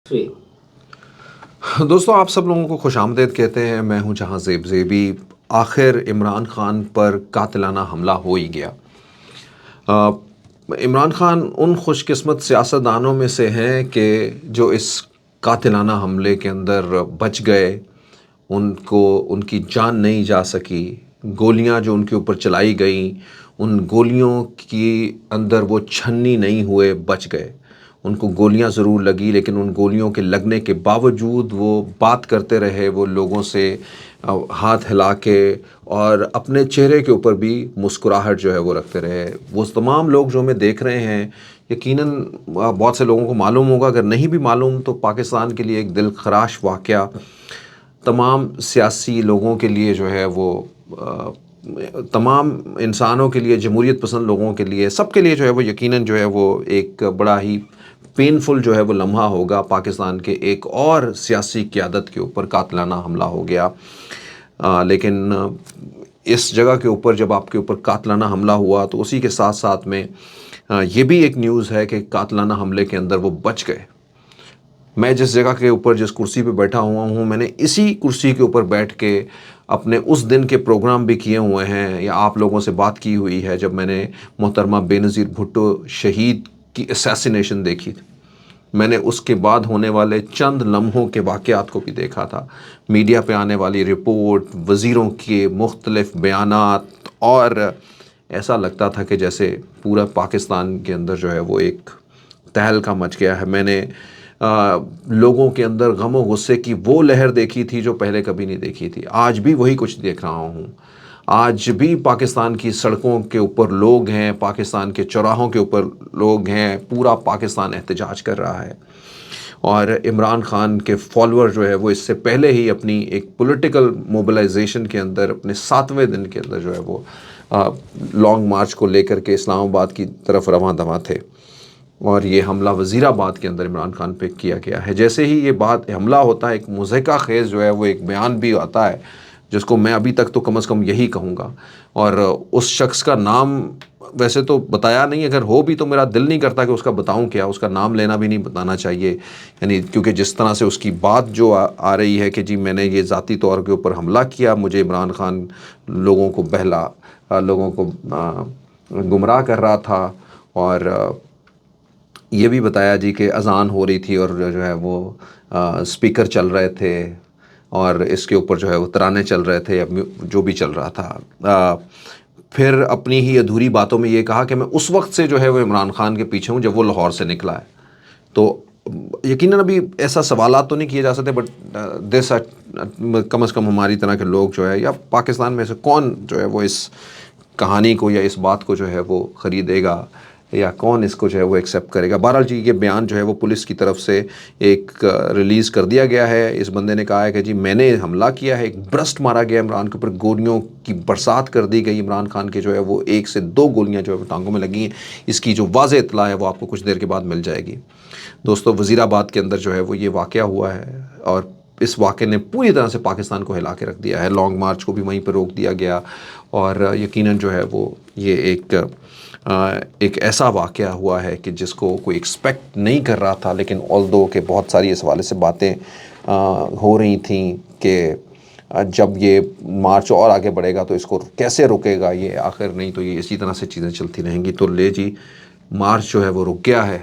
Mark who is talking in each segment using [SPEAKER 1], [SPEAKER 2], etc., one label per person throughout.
[SPEAKER 1] 3.
[SPEAKER 2] دوستوں آپ سب لوگوں کو خوش آمدید کہتے ہیں. میں ہوں جہاں زیب زیبی. آخر عمران خان پر قاتلانہ حملہ ہو ہی گیا. عمران خان ان خوش قسمت سیاستدانوں میں سے ہیں کہ جو اس قاتلانہ حملے کے اندر بچ گئے. ان کی جان نہیں جا سکی. گولیاں جو ان کے اوپر چلائی گئیں ان گولیوں کی اندر وہ چھنی نہیں ہوئے، بچ گئے. ان کو گولیاں ضرور لگی لیکن ان گولیوں کے لگنے کے باوجود وہ بات کرتے رہے، وہ لوگوں سے ہاتھ ہلا کے اور اپنے چہرے کے اوپر بھی مسکراہٹ جو ہے وہ رکھتے رہے. وہ تمام لوگ جو ہمیں دیکھ رہے ہیں، یقیناً بہت سے لوگوں کو معلوم ہوگا، اگر نہیں بھی معلوم تو پاکستان کے لیے ایک دل خراش واقعہ، تمام سیاسی لوگوں کے لیے جو ہے وہ تمام انسانوں کے لیے، جمہوریت پسند لوگوں کے لیے، سب کے لیے جو ہے وہ یقیناً جو ہے وہ ایک بڑا ہی پینفل جو ہے وہ لمحہ ہوگا. پاکستان کے ایک اور سیاسی قیادت کے اوپر قاتلانہ حملہ ہو گیا. لیکن اس جگہ کے اوپر جب آپ کے اوپر قاتلانہ حملہ ہوا تو اسی کے ساتھ ساتھ میں یہ بھی ایک نیوز ہے کہ قاتلانہ حملے کے اندر وہ بچ گئے. میں جس جگہ کے اوپر، جس کرسی پہ بیٹھا ہوا ہوں، میں نے اسی کرسی کے اوپر بیٹھ کے اپنے اس دن کے پروگرام بھی کیے ہوئے ہیں، یا آپ لوگوں سے بات کی ہوئی ہے جب میں نے محترمہ بے نظیر بھٹو شہید کی اسیسینیشن دیکھی تھی. میں نے اس کے بعد ہونے والے چند لمحوں کے واقعات کو بھی دیکھا تھا. میڈیا پہ آنے والی رپورٹ، وزیروں کے مختلف بیانات، اور ایسا لگتا تھا کہ جیسے پورا پاکستان کے اندر جو ہے وہ ایک تہلکہ مچ گیا ہے. میں نے لوگوں کے اندر غم و غصے کی وہ لہر دیکھی تھی جو پہلے کبھی نہیں دیکھی تھی. آج بھی وہی کچھ دیکھ رہا ہوں. آج بھی پاکستان کی سڑکوں کے اوپر لوگ ہیں، پاکستان کے چوراہوں کے اوپر لوگ ہیں، پورا پاکستان احتجاج کر رہا ہے. اور عمران خان کے فالوور جو ہے وہ اس سے پہلے ہی اپنی ایک پولیٹیکل موبلائزیشن کے اندر، اپنے 7ویں دن کے اندر جو ہے وہ لانگ مارچ کو لے کر کے اسلام آباد کی طرف رواں دواں تھے. اور یہ حملہ وزیر آباد کے اندر عمران خان پہ کیا گیا ہے. جیسے ہی یہ بات حملہ ہوتا ہے، ایک مضحکہ خیز جو ہے وہ ایک بیان بھی آتا ہے، جس کو میں ابھی تک تو کم از کم یہی کہوں گا. اور اس شخص کا نام ویسے تو بتایا نہیں، اگر ہو بھی تو میرا دل نہیں کرتا کہ اس کا بتاؤں کیا، اس کا نام لینا بھی نہیں بتانا چاہیے. یعنی کیونکہ جس طرح سے اس کی بات جو آ رہی ہے کہ جی میں نے یہ ذاتی طور کے اوپر حملہ کیا، مجھے عمران خان لوگوں کو لوگوں کو گمراہ کر رہا تھا. اور یہ بھی بتایا جی کہ اذان ہو رہی تھی اور جو ہے وہ اسپیکر چل رہے تھے اور اس کے اوپر جو ہے وہ ترانے چل رہے تھے، جو بھی چل رہا تھا. پھر اپنی ہی ادھوری باتوں میں یہ کہا کہ میں اس وقت سے جو ہے وہ عمران خان کے پیچھے ہوں جب وہ لاہور سے نکلا ہے. تو یقیناً ابھی ایسا سوالات تو نہیں کیے جا سکتے، بٹ کم از کم ہماری طرح کے لوگ جو ہے، یا پاکستان میں سے کون جو ہے وہ اس کہانی کو یا اس بات کو جو ہے وہ خریدے گا، یا کون اس کو جو ہے وہ ایکسیپٹ کرے گا. بہرحال جی یہ بیان جو ہے وہ پولیس کی طرف سے ایک ریلیز کر دیا گیا ہے. اس بندے نے کہا ہے کہ جی میں نے حملہ کیا ہے، ایک برسٹ مارا گیا عمران کے اوپر، گولیوں کی برسات کر دی گئی. عمران خان کے جو ہے وہ 1 سے 2 گولیاں جو ہے وہ ٹانگوں میں لگی ہیں. اس کی جو واضح اطلاع ہے وہ آپ کو کچھ دیر کے بعد مل جائے گی. دوستو وزیر آباد کے اندر جو ہے وہ یہ واقعہ ہوا ہے، اور اس واقعے نے پوری طرح سے پاکستان کو ہلا کے رکھ دیا ہے. لانگ مارچ کو بھی وہیں پہ روک دیا گیا، اور یقیناً جو ہے وہ یہ ایک ایسا واقعہ ہوا ہے کہ جس کو کوئی ایکسپیکٹ نہیں کر رہا تھا. لیکن آلدو کہ بہت ساری اس حوالے سے باتیں ہو رہی تھیں کہ جب یہ مارچ اور آگے بڑھے گا تو اس کو کیسے رکے گا یہ، آخر نہیں تو یہ اسی طرح سے چیزیں چلتی رہیں گی. تو لے جی مارچ جو ہے وہ رک گیا ہے،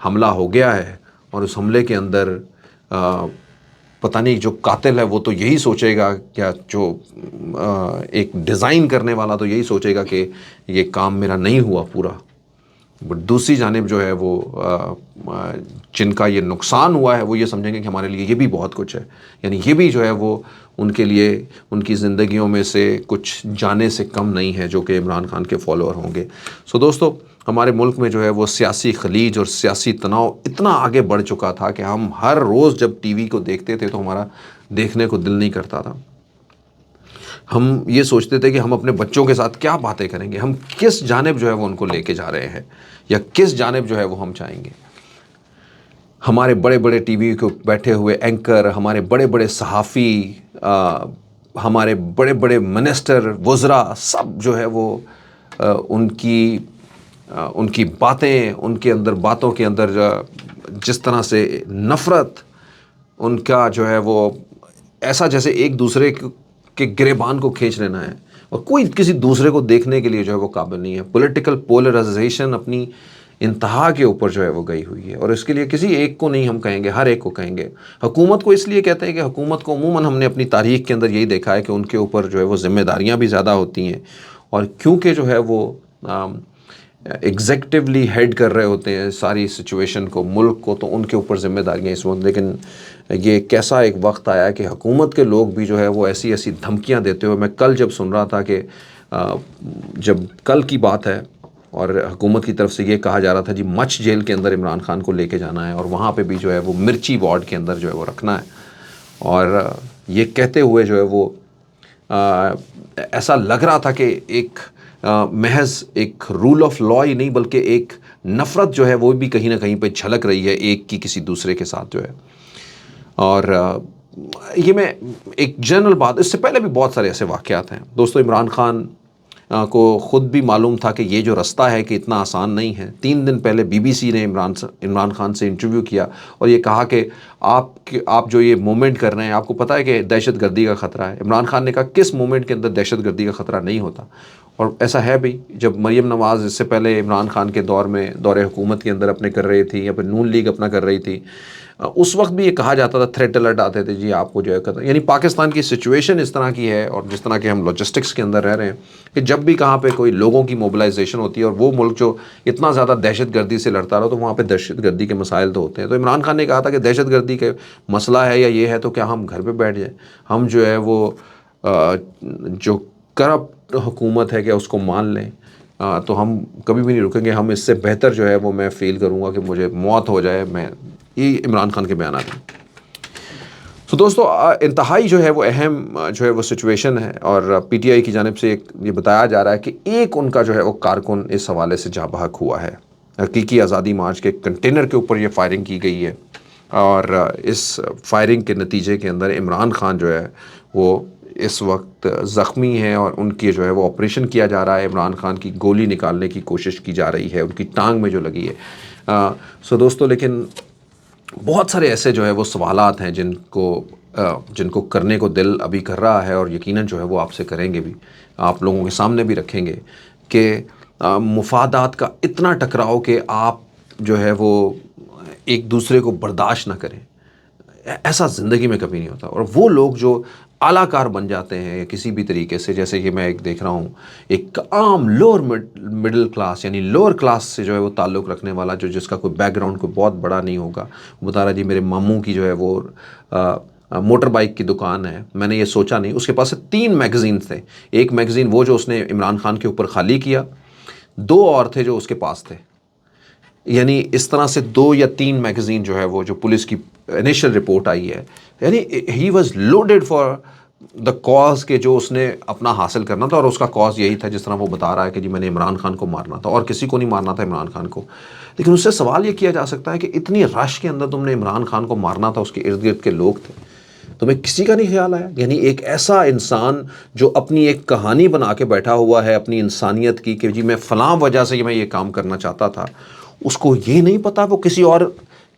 [SPEAKER 2] حملہ ہو گیا ہے، اور اس حملے کے اندر پتہ نہیں جو قاتل ہے وہ تو یہی سوچے گا، کیا جو ایک ڈیزائن کرنے والا تو یہی سوچے گا کہ یہ کام میرا نہیں ہوا پورا. بٹ دوسری جانب جو ہے وہ جن کا یہ نقصان ہوا ہے وہ یہ سمجھیں گے کہ ہمارے لیے یہ بھی بہت کچھ ہے. یعنی یہ بھی جو ہے وہ ان کے لیے ان کی زندگیوں میں سے کچھ جانے سے کم نہیں ہے جو کہ عمران خان کے فالوور ہوں گے. سو دوستو ہمارے ملک میں جو ہے وہ سیاسی خلیج اور سیاسی تناؤ اتنا آگے بڑھ چکا تھا کہ ہم ہر روز جب ٹی وی کو دیکھتے تھے تو ہمارا دیکھنے کو دل نہیں کرتا تھا. ہم یہ سوچتے تھے کہ ہم اپنے بچوں کے ساتھ کیا باتیں کریں گے، ہم کس جانب جو ہے وہ ان کو لے کے جا رہے ہیں، یا کس جانب جو ہے وہ ہم چاہیں گے. ہمارے بڑے بڑے ٹی وی کو بیٹھے ہوئے اینکر، ہمارے بڑے بڑے صحافی، ہمارے بڑے بڑے منسٹر، وزراء، سب جو ہے وہ ان کی باتیں، ان کے اندر باتوں کے اندر جس طرح سے نفرت ان کا جو ہے وہ ایسا جیسے ایک دوسرے کے گریبان کو کھینچ لینا ہے، اور کوئی کسی دوسرے کو دیکھنے کے لیے جو ہے وہ قابل نہیں ہے۔ پولیٹیکل پولرائزیشن اپنی انتہا کے اوپر جو ہے وہ گئی ہوئی ہے، اور اس کے لیے کسی ایک کو نہیں ہم کہیں گے، ہر ایک کو کہیں گے۔ حکومت کو اس لیے کہتے ہیں کہ حکومت کو عموماً ہم نے اپنی تاریخ کے اندر یہی دیکھا ہے کہ ان کے اوپر جو ہے وہ ذمہ داریاں بھی زیادہ ہوتی ہیں، اور کیونکہ جو ہے وہ ایگزیکٹولی ہیڈ کر رہے ہوتے ہیں ساری سچویشن کو، ملک کو، تو ان کے اوپر ذمہ داریاں اس وقت۔ لیکن یہ کیسا ایک وقت آیا کہ حکومت کے لوگ بھی جو ہے وہ ایسی ایسی دھمکیاں دیتے ہوئے، میں کل جب سن رہا تھا کہ جب کل کی بات ہے اور حکومت کی طرف سے یہ کہا جا رہا تھا جی مچھ جیل کے اندر عمران خان کو لے کے جانا ہے، اور وہاں پہ بھی جو ہے وہ مرچی وارڈ کے اندر جو ہے وہ رکھنا ہے، اور یہ کہتے ہوئے جو ہے وہ ایسا لگ رہا تھا کہ ایک محض ایک رول آف لا ہی نہیں، بلکہ ایک نفرت جو ہے وہ بھی کہیں نہ کہیں پہ جھلک رہی ہے ایک کی کسی دوسرے کے ساتھ جو ہے۔ اور یہ میں ایک جنرل بات، اس سے پہلے بھی بہت سارے ایسے واقعات ہیں دوستو۔ عمران خان کو خود بھی معلوم تھا کہ یہ جو رستہ ہے کہ اتنا آسان نہیں ہے۔ 3 دن پہلے بی بی سی نے عمران خان سے انٹرویو کیا اور یہ کہا کہ آپ جو یہ موومنٹ کر رہے ہیں، آپ کو پتہ ہے کہ دہشت گردی کا خطرہ ہے۔ عمران خان نے کہا کس موومنٹ کے اندر دہشت گردی کا خطرہ نہیں ہوتا، اور ایسا ہے بھی۔ جب مریم نواز اس سے پہلے عمران خان کے دور میں دور حکومت کے اندر اپنے کر رہی تھی، یا پھر نون لیگ اپنا کر رہی تھی، اس وقت بھی یہ کہا جاتا تھا، تھریٹ الرٹ آتے تھے جی آپ کو جو ہے، یعنی پاکستان کی سچویشن اس طرح کی ہے، اور جس طرح کے ہم لاجسٹکس کے اندر رہ رہے ہیں کہ جب بھی کہاں پہ کوئی لوگوں کی موبلائزیشن ہوتی ہے، اور وہ ملک جو اتنا زیادہ دہشت گردی سے لڑتا رہا، تو وہاں پہ دہشت گردی کے مسائل تو ہوتے ہیں۔ تو عمران خان نے کہا تھا کہ دہشت گردی کے مسئلہ ہے یا یہ ہے تو کیا ہم گھر پہ بیٹھ جائیں، ہم جو ہے وہ جو کرپٹ حکومت ہے کہ اس کو مان لیں، تو ہم کبھی بھی نہیں رکیں گے، ہم اس سے بہتر جو ہے وہ میں فیل کروں گا کہ مجھے موت ہو جائے۔ یہ عمران خان کے بیانات ہیں۔ تو دوستو انتہائی جو ہے وہ اہم جو ہے وہ سچویشن ہے، اور پی ٹی آئی کی جانب سے یہ بتایا جا رہا ہے کہ ایک ان کا جو ہے وہ کارکن اس حوالے سے جاں بحق ہوا ہے۔ حقیقی آزادی مارچ کے کنٹینر کے اوپر یہ فائرنگ کی گئی ہے، اور اس فائرنگ کے نتیجے کے اندر عمران خان جو ہے وہ اس وقت زخمی ہیں، اور ان کی جو ہے وہ آپریشن کیا جا رہا ہے۔ عمران خان کی گولی نکالنے کی کوشش کی جا رہی ہے، ان کی ٹانگ میں جو لگی ہے۔ دوستو لیکن بہت سارے ایسے جو ہے وہ سوالات ہیں جن کو کرنے کو دل ابھی کر رہا ہے، اور یقیناً جو ہے وہ آپ سے کریں گے بھی، آپ لوگوں کے سامنے بھی رکھیں گے کہ مفادات کا اتنا ٹکراؤ کہ آپ جو ہے وہ ایک دوسرے کو برداشت نہ کریں، ایسا زندگی میں کبھی نہیں ہوتا۔ اور وہ لوگ جو اعلیٰ کار بن جاتے ہیں کسی بھی طریقے سے، جیسے کہ میں ایک دیکھ رہا ہوں ایک عام لوور مڈل کلاس، یعنی لوور کلاس سے جو ہے وہ تعلق رکھنے والا، جس کا کوئی بیک گراؤنڈ کوئی بہت بڑا نہیں ہوگا، بتا رہا جی میرے ماموں کی جو ہے وہ موٹر بائک کی دکان ہے، میں نے یہ سوچا نہیں۔ اس کے پاس 3 میگزین تھے، ایک میگزین وہ جو اس نے عمران خان کے اوپر خالی کیا، 2 اور تھے جو اس کے پاس تھے، یعنی اس طرح سے 2 یا 3 میگزین جو ہے وہ جو پولیس کی انیشل رپورٹ آئی ہے، یعنی he was loaded for the cause کہ جو اس نے اپنا حاصل کرنا تھا، اور اس کا کاز یہی تھا جس طرح وہ بتا رہا ہے کہ جی میں نے عمران خان کو مارنا تھا، اور کسی کو نہیں مارنا تھا، عمران خان کو۔ لیکن اس سے سوال یہ کیا جا سکتا ہے کہ اتنی رش کے اندر تم نے عمران خان کو مارنا تھا، اس کے ارد گرد کے لوگ تھے، تمہیں کسی کا نہیں خیال آیا؟ یعنی ایک ایسا انسان جو اپنی ایک کہانی بنا کے بیٹھا ہوا ہے اپنی انسانیت کی کہ جی میں فلاں وجہ سے میں یہ کام کرنا چاہتا تھا، اس کو یہ نہیں پتا وہ کسی اور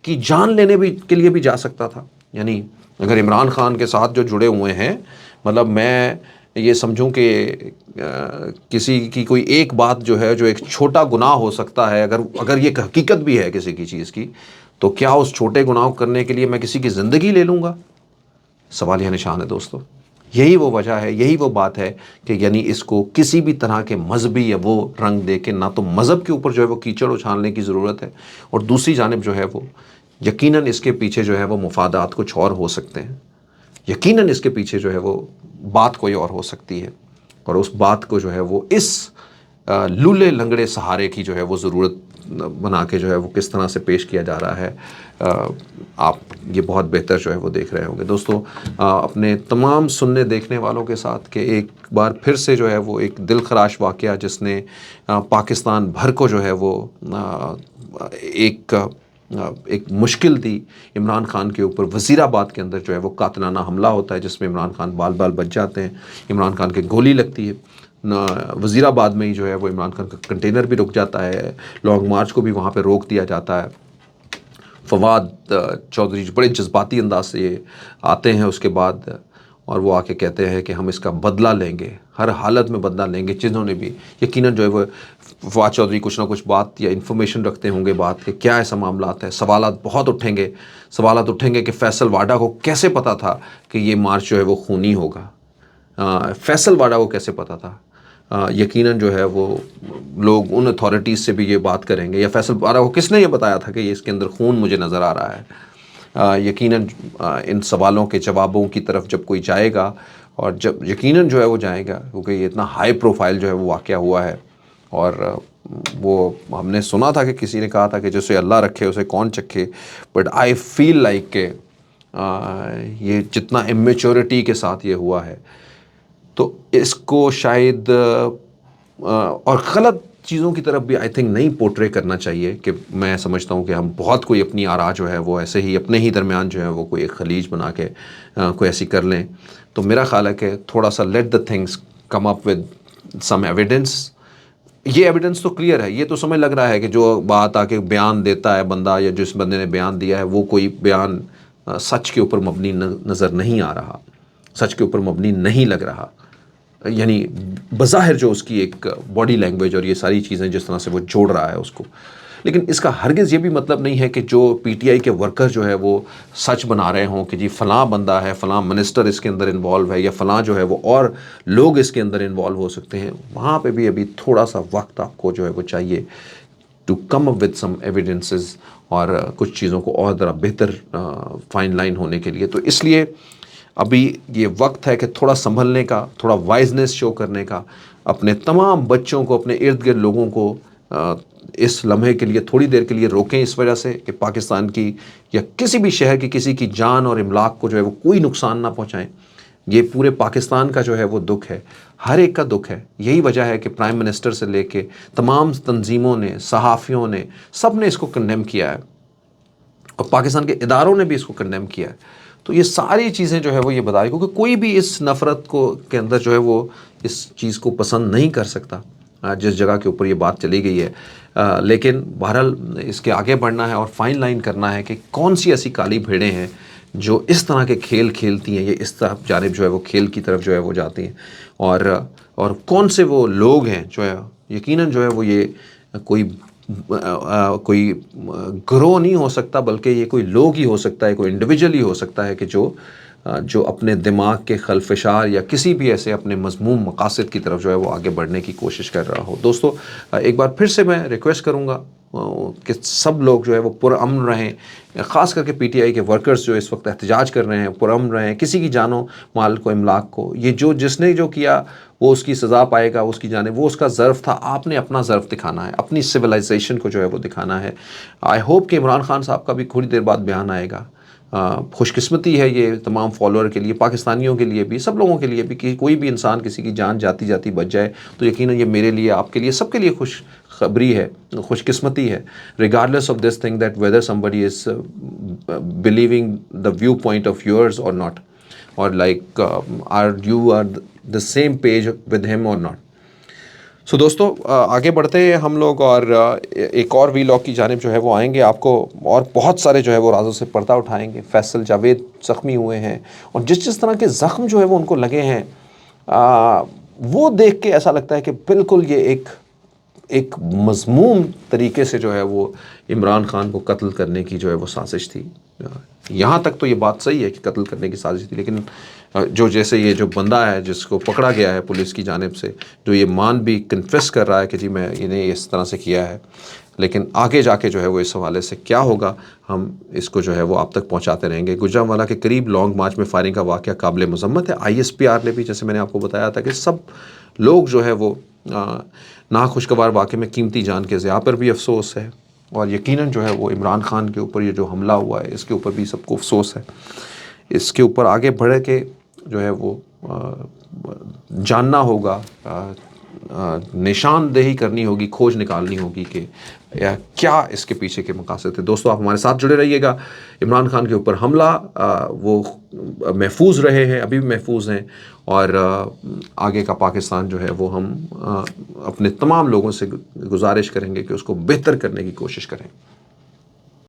[SPEAKER 2] کی جان لینے کے لیے بھی جا سکتا تھا۔ یعنی اگر عمران خان کے ساتھ جو جڑے ہوئے ہیں، مطلب میں یہ سمجھوں کہ کسی کی کوئی ایک بات جو ہے جو ایک چھوٹا گناہ ہو سکتا ہے، اگر یہ حقیقت بھی ہے کسی کی چیز کی، تو کیا اس چھوٹے گناہ کو کرنے کے لیے میں کسی کی زندگی لے لوں گا؟ سوالیہ نشان ہے دوستو۔ یہی وہ وجہ ہے، یہی وہ بات ہے کہ یعنی اس کو کسی بھی طرح کے مذہبی یا وہ رنگ دے کے، نہ تو مذہب کے اوپر جو ہے وہ کیچڑ اچھالنے کی ضرورت ہے، اور دوسری جانب جو ہے وہ یقیناً اس کے پیچھے جو ہے وہ مفادات کچھ اور ہو سکتے ہیں، یقیناً اس کے پیچھے جو ہے وہ بات کوئی اور ہو سکتی ہے، اور اس بات کو جو ہے وہ اس لولے لنگڑے سہارے کی جو ہے وہ ضرورت بنا کے جو ہے وہ کس طرح سے پیش کیا جا رہا ہے، آپ یہ بہت بہتر جو ہے وہ دیکھ رہے ہوں گے دوستو۔ اپنے تمام سننے دیکھنے والوں کے ساتھ کہ ایک بار پھر سے جو ہے وہ ایک دل خراش واقعہ جس نے پاکستان بھر کو جو ہے وہ ایک مشکل دی، عمران خان کے اوپر وزیر آباد کے اندر جو ہے وہ قاتلانہ حملہ ہوتا ہے جس میں عمران خان بال بچ جاتے ہیں، عمران خان کے گولی لگتی ہے، وزیر آباد میں ہی جو ہے وہ عمران خان کا کنٹینر بھی رک جاتا ہے، لانگ مارچ کو بھی وہاں پہ روک دیا جاتا ہے۔ فواد چودھری جو بڑے جذباتی انداز سے یہ آتے ہیں اس کے بعد، اور وہ آ کے کہتے ہیں کہ ہم اس کا بدلہ لیں گے، ہر حالت میں بدلہ لیں گے. جنہوں نے بھی یقیناً جو ہے وہ فواد چودھری کچھ نہ کچھ بات یا انفارمیشن رکھتے ہوں گے بات کہ کیا ایسا معاملات ہے. سوالات بہت اٹھیں گے کہ فیصل واڈا کو کیسے پتہ تھا کہ یہ مارچ جو ہے وہ خونی ہوگا. فیصل واڈا کو کیسے پتہ تھا؟ یقیناً جو ہے وہ لوگ ان اتھارٹیز سے بھی یہ بات کریں گے، یا فیصل واڈا کو کس نے یہ بتایا تھا کہ یہ اس کے اندر خون مجھے نظر آ رہا ہے. یقیناً ان سوالوں کے جوابوں کی طرف جب کوئی جائے گا، اور جب یقیناً جو ہے وہ جائے گا، کیونکہ یہ اتنا ہائی پروفائل جو ہے وہ واقعہ ہوا ہے، اور وہ ہم نے سنا تھا کہ کسی نے کہا تھا کہ جسے اللہ رکھے اسے کون چکھے. بٹ آئی فیل لائک کہ یہ جتنا امیچورٹی کے ساتھ یہ ہوا ہے، تو اس کو شاید اور غلط چیزوں کی طرف بھی آئی تھنک نہیں پورٹرے کرنا چاہیے. کہ میں سمجھتا ہوں کہ ہم بہت کوئی اپنی آراء جو ہے وہ ایسے ہی اپنے ہی درمیان جو ہے وہ کوئی ایک خلیج بنا کے کوئی ایسی کر لیں. تو میرا خیال ہے کہ تھوڑا سا let the things come up with some evidence. یہ ایویڈنس تو کلیئر ہے، یہ تو سمجھ لگ رہا ہے کہ جو بات آ کے بیان دیتا ہے بندہ، یا جس بندے نے بیان دیا ہے وہ کوئی بیان سچ کے اوپر مبنی نظر نہیں آ رہا، سچ کے اوپر مبنی نہیں لگ رہا. یعنی بظاہر جو اس کی ایک باڈی لینگویج اور یہ ساری چیزیں جس طرح سے وہ جوڑ رہا ہے اس کو، لیکن اس کا ہرگز یہ بھی مطلب نہیں ہے کہ جو پی ٹی آئی کے ورکر جو ہے وہ سچ بنا رہے ہوں کہ جی فلاں بندہ ہے، فلاں منسٹر اس کے اندر انوالو ہے، یا فلاں جو ہے وہ اور لوگ اس کے اندر انوالو ہو سکتے ہیں. وہاں پہ بھی ابھی تھوڑا سا وقت آپ کو جو ہے وہ چاہیے to come up with some evidences, اور کچھ چیزوں کو اور ذرا بہتر فائن لائن ہونے کے لیے. تو اس لیے ابھی یہ وقت ہے کہ تھوڑا سنبھلنے کا، تھوڑا وائزنس شو کرنے کا. اپنے تمام بچوں کو، اپنے ارد گرد لوگوں کو اس لمحے کے لیے تھوڑی دیر کے لیے روکیں، اس وجہ سے کہ پاکستان کی یا کسی بھی شہر کی کسی کی جان اور املاک کو جو ہے وہ کوئی نقصان نہ پہنچائیں. یہ پورے پاکستان کا جو ہے وہ دکھ ہے، ہر ایک کا دکھ ہے. یہی وجہ ہے کہ پرائم منسٹر سے لے کے تمام تنظیموں نے، صحافیوں نے، سب نے اس کو کنڈیم کیا ہے، اور پاکستان کے اداروں نے بھی اس کو کنڈیم کیا ہے. تو یہ ساری چیزیں جو ہے وہ یہ بتا رہی، کیونکہ کوئی بھی اس نفرت کو کے اندر جو ہے وہ اس چیز کو پسند نہیں کر سکتا جس جگہ کے اوپر یہ بات چلی گئی ہے. لیکن بہرحال اس کے آگے بڑھنا ہے اور فائن لائن کرنا ہے کہ کون سی ایسی کالی بھیڑیں ہیں جو اس طرح کے کھیل کھیلتی ہیں، یہ اس طرف جانب جو ہے وہ کھیل کی طرف جو ہے وہ جاتی ہیں، اور کون سے وہ لوگ ہیں جو ہے یقیناً جو ہے وہ یہ کوئی گروہ نہیں ہو سکتا، بلکہ یہ کوئی لوگ ہی ہو سکتا ہے، کوئی انڈیویجول ہی ہو سکتا ہے کہ جو اپنے دماغ کے خلفشار یا کسی بھی ایسے اپنے مذموم مقاصد کی طرف جو ہے وہ آگے بڑھنے کی کوشش کر رہا ہو. دوستو ایک بار پھر سے میں ریکویسٹ کروں گا کہ سب لوگ جو ہے وہ پرامن رہیں، خاص کر کے پی ٹی آئی کے ورکرز جو اس وقت احتجاج کر رہے ہیں، پرامن رہیں. کسی کی جان و مال کو، املاک کو، یہ جس نے جو کیا وہ اس کی سزا پائے گا، اس کی جانب وہ اس کا ظرف تھا. آپ نے اپنا ظرف دکھانا ہے، اپنی سویلائزیشن کو جو ہے وہ دکھانا ہے. آئی ہوپ کہ عمران خان صاحب کا بھی تھوڑی دیر بعد بیان آئے گا. خوش قسمتی ہے یہ تمام فالوور کے لیے، پاکستانیوں کے لیے بھی، سب لوگوں کے لیے بھی، کہ کوئی بھی انسان کسی کی جان جاتی جاتی بچ جائے تو یقیناً یہ میرے لیے، آپ کے لیے، سب کے لیے خوش خبری ہے، خوش قسمتی ہے. Regardless of this thing that whether somebody is believing the viewpoint of yours or not, or like are the same page with him or not. سو دوستو آگے بڑھتے ہیں ہم لوگ، اور ایک اور وی لاگ کی جانب جو ہے وہ آئیں گے. آپ کو اور بہت سارے جو ہے وہ رازوں سے پردہ اٹھائیں گے. فیصل جاوید زخمی ہوئے ہیں، اور جس طرح کے زخم جو ہے وہ ان کو لگے ہیں، وہ دیکھ کے ایسا لگتا ہے کہ بالکل یہ ایک مذموم طریقے سے جو ہے وہ عمران خان کو قتل کرنے کی جو ہے وہ سازش تھی. یہاں تک تو یہ بات صحیح ہے کہ قتل کرنے کی سازش تھی، لیکن جیسے یہ جو بندہ ہے جس کو پکڑا گیا ہے پولیس کی جانب سے، جو یہ بھی کنفیس کر رہا ہے کہ جی میں انہیں اس طرح سے کیا ہے، لیکن آگے جا کے جو ہے وہ اس حوالے سے کیا ہوگا ہم اس کو جو ہے وہ آپ تک پہنچاتے رہیں گے. گجرانوالہ کے قریب لانگ مارچ میں فائرنگ کا واقعہ قابل مذمت ہے. ISPR نے بھی، جیسے میں نے آپ کو بتایا تھا، کہ سب لوگ جو ہے وہ ناخوشگوار واقعے میں قیمتی جان کے ضیاع پر بھی افسوس ہے، اور یقیناً جو ہے وہ عمران خان کے اوپر یہ جو حملہ ہوا ہے اس کے اوپر بھی سب کو افسوس ہے. اس کے اوپر آگے بڑھ کے جو ہے وہ جاننا ہوگا، نشاندہی کرنی ہوگی، کھوج نکالنی ہوگی کہ کیا اس کے پیچھے کے مقاصد تھے. دوستو آپ ہمارے ساتھ جڑے رہیے گا. عمران خان کے اوپر حملہ، وہ محفوظ رہے ہیں، ابھی بھی محفوظ ہیں، اور آگے کا پاکستان جو ہے وہ ہم اپنے تمام لوگوں سے گزارش کریں گے کہ اس کو بہتر کرنے کی کوشش کریں.